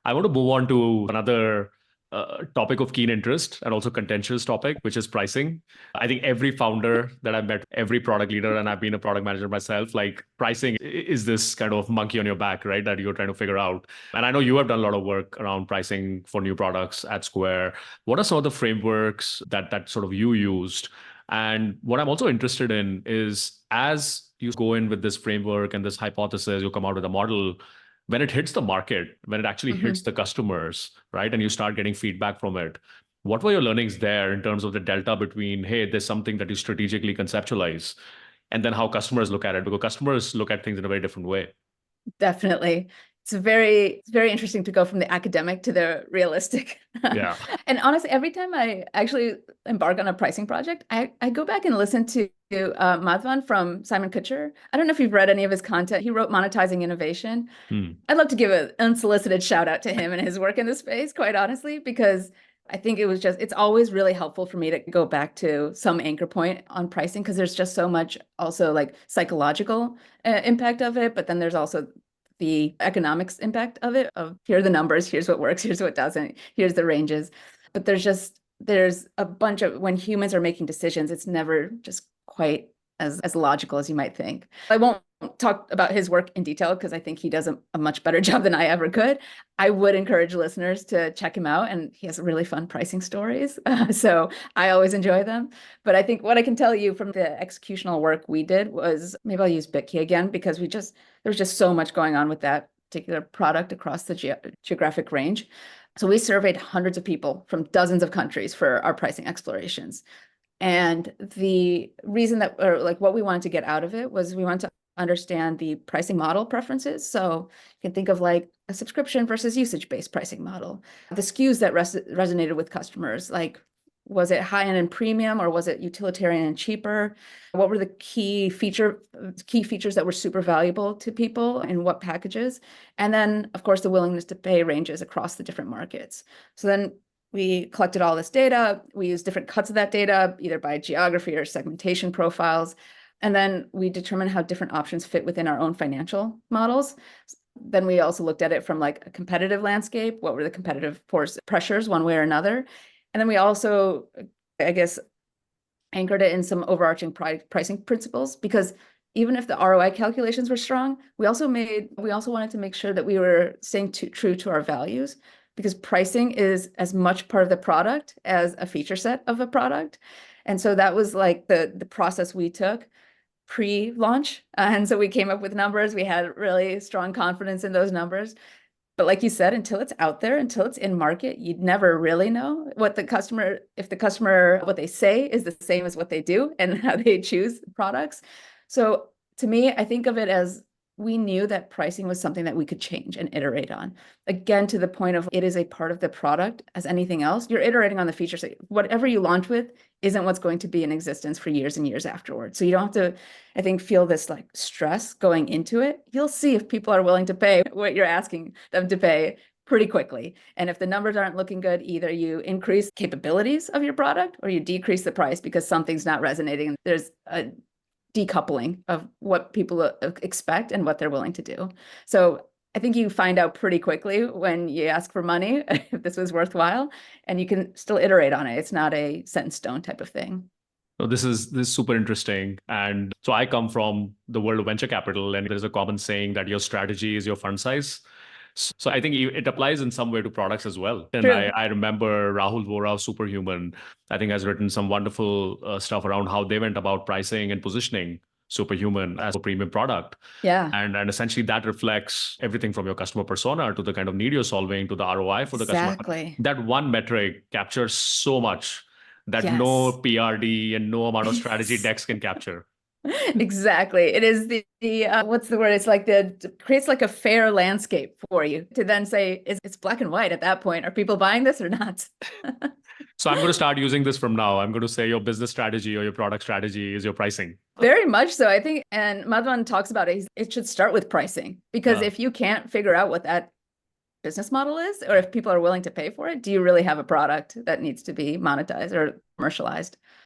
I want to move on to another topic of keen interest and also contentious topic, which is pricing. I think every founder that I've met, every product leader, and I've been a product manager myself, like pricing is this kind of monkey on your back, right? That you're trying to figure out. And I know you have done a lot of work around pricing for new products at Square. What are some of the frameworks that sort of you used? And what I'm also interested in is as you go in with this framework and this hypothesis, you come out with a model when it hits the market, when it actually hits Mhm. the customers, right? And you start getting feedback from it. What were your learnings there in terms of the delta between, hey, there's something that you strategically conceptualize, and then how customers look at it? Because customers look at things in a very different way. Definitely. It's very interesting to go from the academic to the realistic. Yeah. And honestly, every time I actually embark on a pricing project, I go back and listen to Madhvan from Simon Kucher. I don't know if you've read any of his content. He wrote Monetizing Innovation. Hmm. I'd love to give an unsolicited shout out to him and his work in this space, quite honestly, because I think it's always really helpful for me to go back to some anchor point on pricing because there's just so much also like psychological impact of it, but then there's also the economics impact of it, of here are the numbers, here's what works, here's what doesn't, here's the ranges. But there's a bunch of, when humans are making decisions, it's never just quite as logical as you might think. I won't talk about his work in detail because I think he does a much better job than I ever could. I would encourage listeners to check him out, and he has really fun pricing stories. So I always enjoy them. But I think what I can tell you from the executional work we did was, maybe I'll use BitKey again because there's just so much going on with that particular product across the geographic range. So we surveyed hundreds of people from dozens of countries for our pricing explorations. And the reason that, or like what we wanted to get out of it was we wanted to understand the pricing model preferences. So you can think of like a subscription versus usage-based pricing model. The SKUs that resonated with customers, like was it high-end and premium or was it utilitarian and cheaper? What were the key features that were super valuable to people in what packages? And then, of course, the willingness to pay ranges across the different markets. So then we collected all this data. We used different cuts of that data, either by geography or segmentation profiles. And then we determined how different options fit within our own financial models. Then we also looked at it from like a competitive landscape. What were the competitive pressures one way or another? And then we also, I guess, anchored it in some overarching pricing principles, because even if the ROI calculations were strong, we also wanted to make sure that we were staying true to our values, because pricing is as much part of the product as a feature set of a product. And so that was like the process we took pre-launch. And so we came up with numbers. We had really strong confidence in those numbers. But like you said, until it's out there, until it's in market, you'd never really know what if the customer, what they say is the same as what they do and how they choose products. So to me, I think of it as we knew that pricing was something that we could change and iterate on. Again, to the point of it is a part of the product as anything else. You're iterating on the features. Whatever you launch with isn't what's going to be in existence for years and years afterwards. So you don't have to, I think, feel this like stress going into it. You'll see if people are willing to pay what you're asking them to pay pretty quickly. And if the numbers aren't looking good, either you increase capabilities of your product or you decrease the price because something's not resonating. There's a decoupling of what people expect and what they're willing to do. So I think you find out pretty quickly when you ask for money if this was worthwhile, and you can still iterate on it. It's not a set in stone type of thing. So this is super interesting. And so I come from the world of venture capital, and there's a common saying that your strategy is your fund size. So I think it applies in some way to products as well. And True. I remember Rahul Vora of Superhuman, I think has written some wonderful stuff around how they went about pricing and positioning Superhuman as a premium product. Yeah, And essentially that reflects everything from your customer persona to the kind of need you're solving to the ROI for the customer. exactly. That one metric captures so much that no Yes. PRD and no amount of strategy decks can capture. Exactly. It is the what's the word? It's like creates like a fair landscape for you to then say it's black and white at that point. Are people buying this or not? So I'm going to start using this from now. I'm going to say your business strategy or your product strategy is your pricing. Very much so, I think. And Madhvan talks about it. It should start with pricing, because Uh, if you can't figure out what that business model is, or if people are willing to pay for it, do you really have a product that needs to be monetized or commercialized?